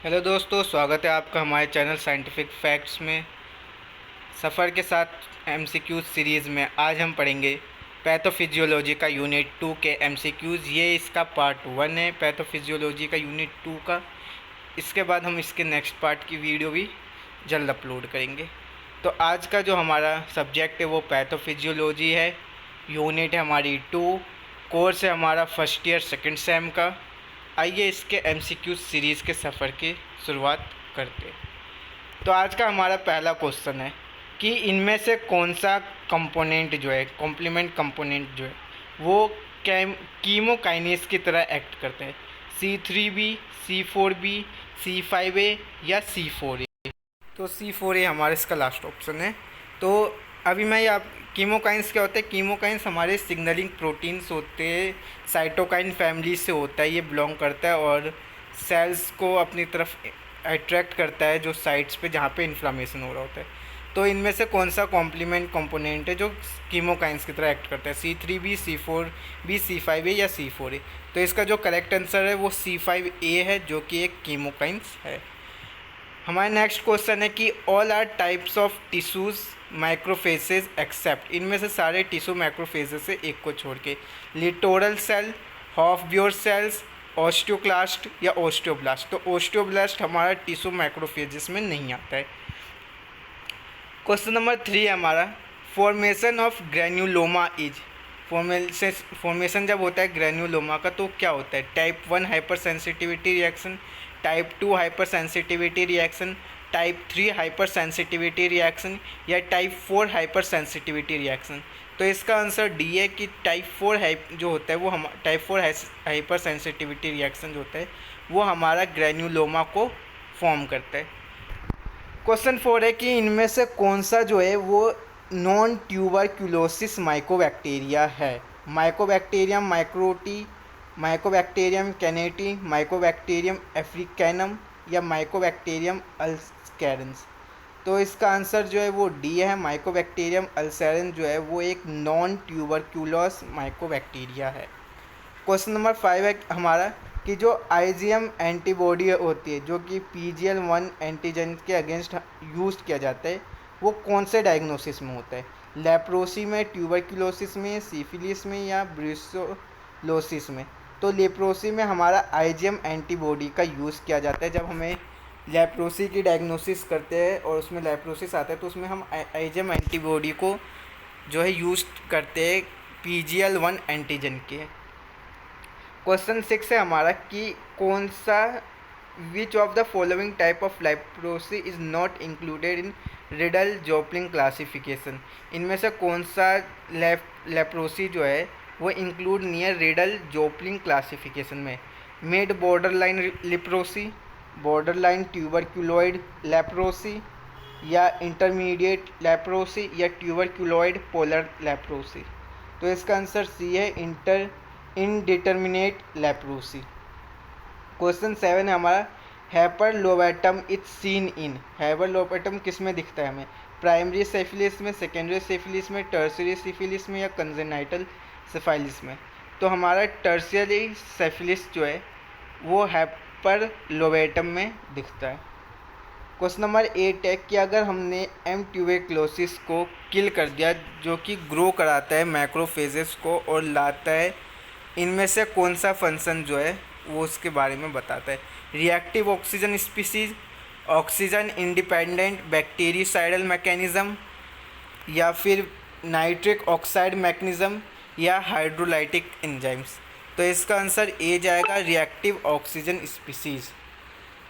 Hello दोस्तों, स्वागत है आपका हमारे चैनल साइंटिफिक फैक्ट्स में। सफ़र के साथ एमसीक्यूज़ सीरीज़ में आज हम पढ़ेंगे पैथोफिजियोलॉजी का यूनिट 2 के एमसीक्यूज़। ये इसका पार्ट 1 है पैथोफिजियोलॉजी का यूनिट 2 का। इसके बाद हम इसके नेक्स्ट पार्ट की वीडियो भी जल्द अपलोड करेंगे। तो आज का जो हमारा सब्जेक्ट है वो पैथोफिजियोलॉजी है। यूनिट है हमारी 2, कोर्स है हमारा फर्स्ट ईयर सेकेंड सेम का। आइए इसके एमसीक्यू सीरीज़ के सफ़र की शुरुआत करते हैं। तो आज का हमारा पहला क्वेश्चन है कि इनमें से कौन सा कंपोनेंट जो है, कॉम्प्लीमेंट कंपोनेंट जो है, वो कीमोकाइनेज की तरह एक्ट करते हैं। C3b, C4b, C5a या C4a। तो C4a हमारा इसका लास्ट ऑप्शन है। तो अभी मैं आप कीमोकाइंस क्या होते हैं? कीमोकाइंस हमारे सिग्नलिंग प्रोटीन्स होते हैं, साइटोकाइन फैमिली से होता है, ये बिलोंग करता है और सेल्स को अपनी तरफ अट्रैक्ट करता है जो साइट्स पे जहाँ पे इन्फ्लामेशन हो रहा होता है। तो इनमें से कौन सा कॉम्प्लीमेंट कंपोनेंट है जो कीमोकाइंस की तरह एक्ट करता है? C3b, C4b, C5a या C4a। तो इसका जो करेक्ट आंसर है वो C5a है, जो कि एक कीमोकाइंस है। हमारा नेक्स्ट क्वेश्चन है कि all are types of tissues macrophages except. इनमें से सारे टिश्यू माइक्रोफेसेस से एक को छोड़ के। लिटोरल सेल, हाफ ब्योर सेल्स, ऑस्टियोक्लास्ट या ऑस्टियोब्लास्ट। तो ऑस्टियोब्लास्ट हमारा टिश्यू माइक्रोफेजेस में नहीं आता है। क्वेश्चन नंबर 3 है हमारा, formation of granuloma is. Formation जब होता है ग्रेन्यूलोमा का तो क्या होता है? Type 1 hypersensitivity reaction, type 2 hypersensitivity reaction, type 3 hypersensitivity reaction या टाइप 4 हाइपर सेंसिटिविटी रिएक्शन। तो इसका आंसर डी है कि टाइप 4 जो होता है वो हम टाइप 4 हाइपर सेंसिटिविटी रिएक्शन जो होता है वो हमारा ग्रेन्यूलोमा को फॉर्म करता है। क्वेश्चन 4 है कि इनमें से कौन सा जो है वो नॉन ट्यूबरक्यूलोसिस माइकोबैक्टीरिया है? माइकोबैक्टीरियम माइक्रोटी, माइकोबैक्टीरियम कैनेटी, माइकोबैक्टीरियम अफ्रीकैनम या माइकोबैक्टीरियम अल्सकेरेंस। तो इसका आंसर जो है वो डी है। माइकोबैक्टीरियम अल्सकेरेंस जो है वो एक नॉन ट्यूबरक्यूलोस माइकोबैक्टीरिया है। क्वेश्चन नंबर 5 है हमारा कि जो आईजीएम एंटीबॉडी होती है जो कि PGL1 एंटीजन के अगेंस्ट यूज किया जाता है वो कौन से डायग्नोसिस में होता है? लेप्रोसी में, ट्यूबरक्यूलोसिस में, सिफिलिस में या ब्रूसेलोसिस में? तो लेप्रोसी में हमारा आईजीएम एंटीबॉडी का यूज़ किया जाता है। जब हमें लेप्रोसी की डायग्नोसिस करते हैं और उसमें लेप्रोसिस आता है तो उसमें हम आईजीएम एंटीबॉडी को जो है यूज करते हैं PGL1 एंटीजन के। क्वेश्चन 6 है हमारा कि कौन सा which of the following type of leprosy is not included in Ridley Jopling classification. इनमें से कौन सा लेप्रोसी जो है वो इंक्लूड नहीं है रिडल जोप्लिन क्लासिफिकेशन में? Mid borderline leprosy, borderline tuberculoid leprosy या इंटरमीडिएट लेप्रोसी या ट्यूबरक्यूलोइड पोलर लेप्रोसी। तो इसका आंसर सी है, इनडिटर्मिनेट लेप्रोसी। क्वेश्चन 7 है हमारा, हैपर लोबैटम इज सीन इन। हैपर लोबैटम किस में दिखता है हमें? प्राइमरी सिफिलिस में, सेकेंडरी सिफिलिस में, टर्शियरी सिफिलिस में या कंजेनाइटल सिफिलिस में? तो हमारा टर्शियरी सिफिलिस जो है वो हैपर लोबैटम में दिखता है। क्वेश्चन नंबर 8 है कि अगर हमने एम ट्यूबरक्लोसिस को किल कर दिया जो कि ग्रो कराता है मैक्रोफेजेस को और लाता है, इनमें से कौन सा फंक्शन जो है वो उसके बारे में बताता है? Reactive oxygen species, oxygen independent bactericidal mechanism या फिर नाइट्रिक ऑक्साइड मैकेनिज़्म या हाइड्रोलाइटिक एंजाइम्स? तो इसका आंसर ए जाएगा, reactive oxygen species.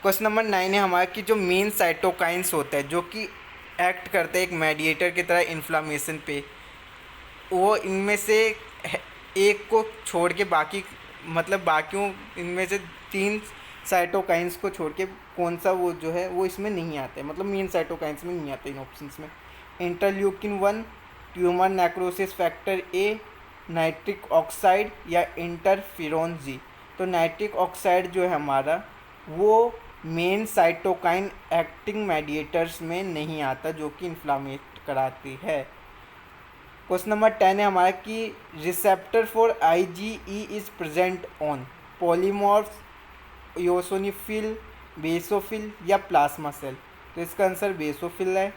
Question number 9 है हमारा कि जो मेन साइटोकाइंस होता है जो कि एक्ट करते हैं एक मेडिएटर की तरह इन्फ्लामेशन पे, वो इनमें से एक को छोड़ के बाकी बाकियों इनमें से 3 साइटोकाइंस को छोड़ के कौन सा वो जो है वो इसमें नहीं आता है, मेन साइटोकाइंस में नहीं आते इन ऑप्शंस में? इंटरल्यूकिन 1, ट्यूमर नेक्रोसिस फैक्टर ए, नाइट्रिक ऑक्साइड या इंटरफिरोन जी। तो नाइट्रिक ऑक्साइड जो है हमारा वो मेन साइटोकाइन एक्टिंग मेडिएटर्स में नहीं आता जो कि इन्फ्लामेट कराती है। क्वेश्चन नंबर 10 है हमारा कि receptor for IgE is present on polymorphs, eosinophil, basophil या प्लाज्मा सेल? तो इसका आंसर बेसोफिल है।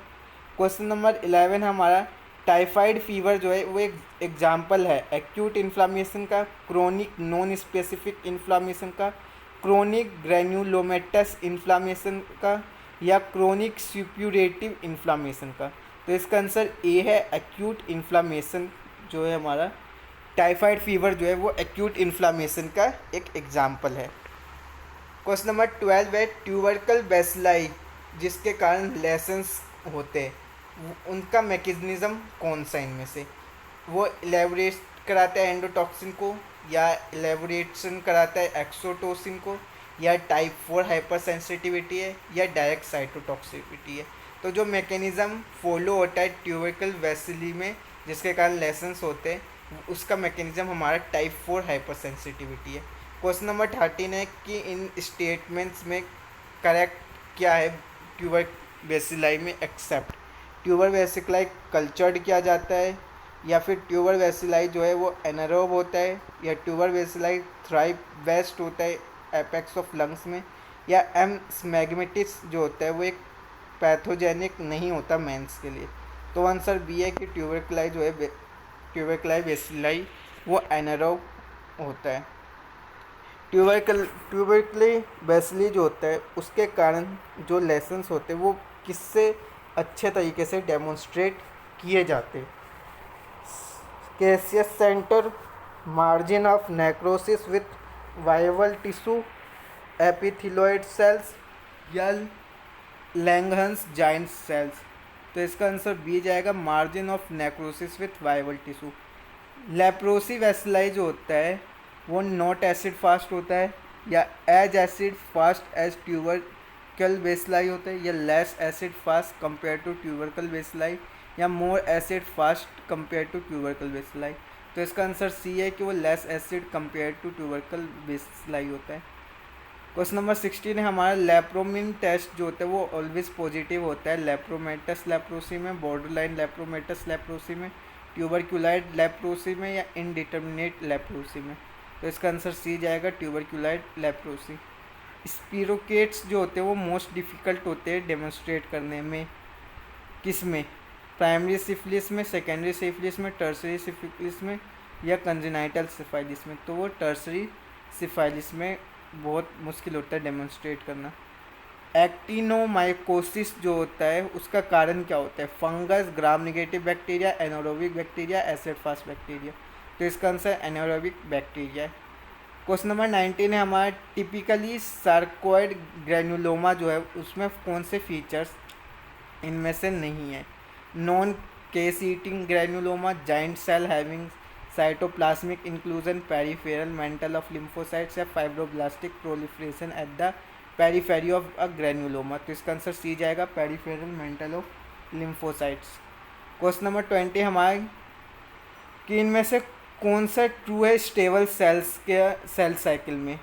क्वेश्चन नंबर 11 हमारा, टाइफाइड फीवर जो है वो एक एग्जाम्पल है एक्यूट इन्फ्लामेशन का, क्रोनिक नॉन स्पेसिफिक इन्फ्लामेशन का, क्रोनिक ग्रैन्युलोमेटस इन्फ्लामेशन का, या क्रोनिक सुप्यूरेटिव इन्फ्लामेशन का? तो इसका आंसर ए है, एक्यूट इन्फ्लामेशन जो है हमारा टाइफाइड फीवर जो है वो एक्यूट इन्फ्लामेशन का एक एग्जाम्पल है। क्वेश्चन नंबर 12 है, ट्यूबरकल बेसिलाई जिसके कारण लेसेंस होते हैं उनका मैकेनिज्म कौन सा इनमें से? वो इलेबोरेट कराता है एंडोटॉक्सिन को, या इलेबोरेशन कराता है एक्सोटोसिन को, या टाइप 4 हाइपर सेंसिटिविटी है, या डायरेक्ट साइटोटॉक्सिसिटी है? तो जो मैकेनिज्म फॉलो होता है ट्यूबरकल वेसिली में जिसके कारण लेसेंस होते हैं उसका मैकेनिज्म हमारा टाइप 4 हाइपर सेंसिटिविटी है। क्वेश्चन नंबर 13 है कि इन स्टेटमेंट्स में करेक्ट क्या है ट्यूबर बेसिलाई में? एक्सेप्ट ट्यूबर बेसिलाई कल्चर्ड किया जाता है, या फिर ट्यूबर बेसिलाई जो है वो एनारोब होता है, या ट्यूबर बेसिलाई थ्राइव बेस्ट होता है एपेक्स ऑफ लंग्स में, या एम स्मैग्मेटिस जो होता है वो एक पैथोजेनिक नहीं होता मेंस के लिए? तो आंसर बी है कि ट्यूबरक्लाई जो है ट्यूबरक्लाई बेसिलाई वो एनारोब होता है। ट्यूबरक्ली बेसिली जो होता है उसके कारण जो लेसन्स होते हैं वो किससे अच्छे तरीके से डेमोन्स्ट्रेट किए जाते हैं? Caseous centre, margin of necrosis with viable tissue, epithelioid cells, या लैंगहंस जाइंट सेल्स? तो इसका आंसर बी जाएगा, margin of necrosis with viable tissue. Leprosy bacilli जो होता है वो नॉट एसिड फास्ट होता है, या as acid fast as tubercle bacilli होता है, या less acid fast compare to tubercle bacilli, या more acid fast compare to tubercle bacilli? तो इसका आंसर सी है कि वो less acid compare to tubercle bacilli होता है। क्वेश्चन नंबर 16 है हमारा, लेप्रोमिन टेस्ट जो होता है वो ऑलवेज पॉजिटिव होता है लेप्रोमेटस लेप्रोसी में, बॉर्डरलाइन लेप्रोमेटस लेप्रोसी में, ट्यूबरक्यूलाइड लेप्रोसी में, या इनडिटर्मिनेट लेप्रोसी में? तो इसका आंसर सी जाएगा, ट्यूबरक्यूलाइड लेप्रोसी। स्पिरोकेट्स जो होते हैं वो मोस्ट डिफ़िकल्ट होते हैं डेमोन्स्ट्रेट करने में, किस में? प्राइमरी सिफिलिस में, सेकेंडरी सिफिलिस में, टर्सरी सिफिलिस में, या कंजेनाइटल सिफाइलिस में? तो वो टर्सरी सिफाइलिस में बहुत मुश्किल होता है डेमोन्स्ट्रेट करना। एक्टिनोमाइकोसिस जो होता है उसका कारण क्या होता है? Fungus, gram negative bacteria, anaerobic bacteria, acid fast bacteria? तो इसका आंसर एनारोबिक बैक्टीरिया है। क्वेश्चन नंबर 19 है हमारा, टिपिकली सार्कोइड ग्रैन्युलोमा जो है उसमें कौन से फीचर्स इनमें से नहीं है? Non caseating granuloma, giant cell having cytoplasmic inclusion, peripheral mantle of lymphocytes, या fibroblastic proliferation at the periphery of a granuloma? तो इसका आंसर सी जाएगा, peripheral mantle of lymphocytes. Question number 20 हमारे, कि इनमें से कौन सा ट्रू है स्टेबल सेल्स के सेल साइकिल में,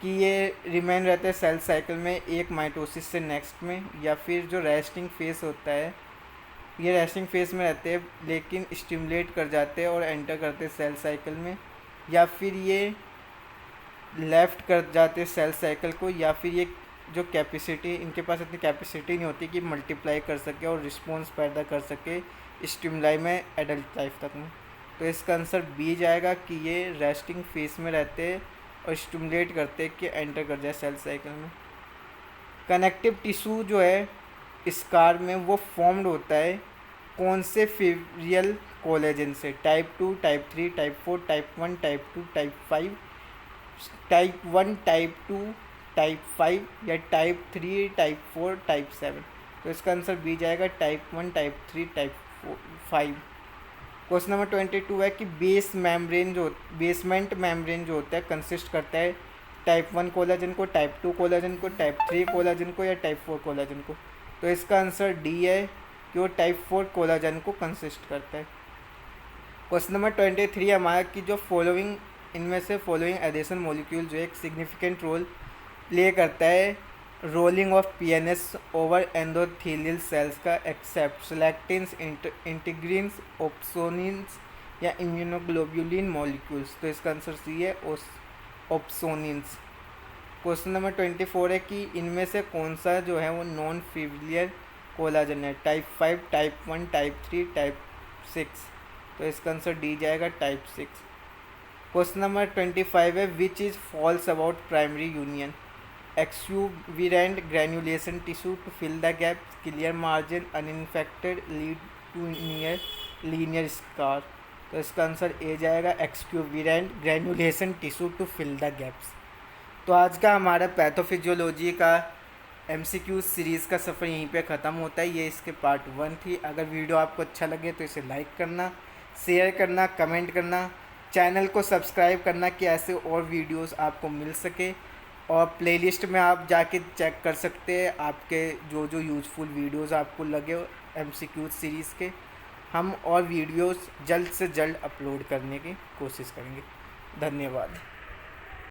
कि ये रिमेन रहते हैं सेल साइकिल में एक माइटोसिस से नेक्स्ट में, या फिर जो रेस्टिंग फेस होता है ये रेस्टिंग फेस में रहते हैं लेकिन स्टिमुलेट कर जाते हैं और एंटर करते हैं सेल साइकिल में, या फिर ये लेफ्ट कर जाते हैं सेल साइकिल को, या फिर ये जो कैपेसिटी इनके पास इतनी कैपेसिटी नहीं होती कि मल्टीप्लाई कर सके और रिस्पॉन्स पैदा कर सके स्टिमुलाई में एडल्ट लाइफ तक में? तो इसका आंसर बी जाएगा कि ये रेस्टिंग फेस में रहते हैं और स्टिमुलेट करते हैं कि एंटर कर जाए सेल साइकिल में। कनेक्टिव टिश्यू जो है स्कार में वो फॉर्म्ड होता है कौन से फीरियल कोलेजन से? Type 2, type 3, type 4, type 1, type 2, type 5? Type 1, type 2, type 5, या टाइप 3, टाइप 4, टाइप 7? तो इसका आंसर बी जाएगा, type 1, type 3, type 5। Question number 22 है कि बेसमेंट मेम्ब्रेन जो होता है कंसिस्ट करता है टाइप 1 कोलाजन को, टाइप 2 कोलाजन को, टाइप 3 कोलाजन को, या टाइप 4 कोलाजन को? तो इसका आंसर डी है कि वो टाइप 4 कोलाजन को कंसिस्ट करता है। क्वेश्चन नंबर 23 हमारा, कि जो फॉलोइंग इनमें से फॉलोइंग एडिशन मॉलिक्यूल जो एक सिग्निफिकेंट रोल प्ले करता है rolling of PNS over endothelial cells का, एक्सेप्ट सेलेक्टिन्स, इंटीग्रिन्स, ओप्सोनिन्स, या इम्यूनोग्लोब्यूलिन मॉलिक्यूल्स? तो इसका आंसर सी है, ओप्सोनिन्स। क्वेश्चन नंबर 24 है कि इनमें से कौन सा जो है वो नॉन फिलियल कोलाजन है, टाइप 5, टाइप 1, टाइप 3, टाइप 6। तो इसका आंसर डी जाएगा टाइप 6। क्वेश्चन नंबर 25 है which is false about primary union, exuberant granulation tissue to fill the gap, clear margin, uninfected, lead to linear scar. तो इसका answer A जाएगा exuberant granulation tissue to fill the gaps. तो आज का हमारा pathophysiology का MCQ series का सफ़र यहीं पे ख़त्म होता है। ये इसके पार्ट 1 थी। अगर वीडियो आपको अच्छा लगे तो इसे लाइक करना, शेयर करना, कमेंट करना, चैनल को सब्सक्राइब करना कि ऐसे और वीडियोस आपको मिल सके। और प्लेलिस्ट में आप जाके चेक कर सकते हैं आपके जो जो यूज़फुल वीडियोस आपको लगे MCQ सीरीज़ के। हम और वीडियोस जल्द से जल्द अपलोड करने की कोशिश करेंगे। धन्यवाद।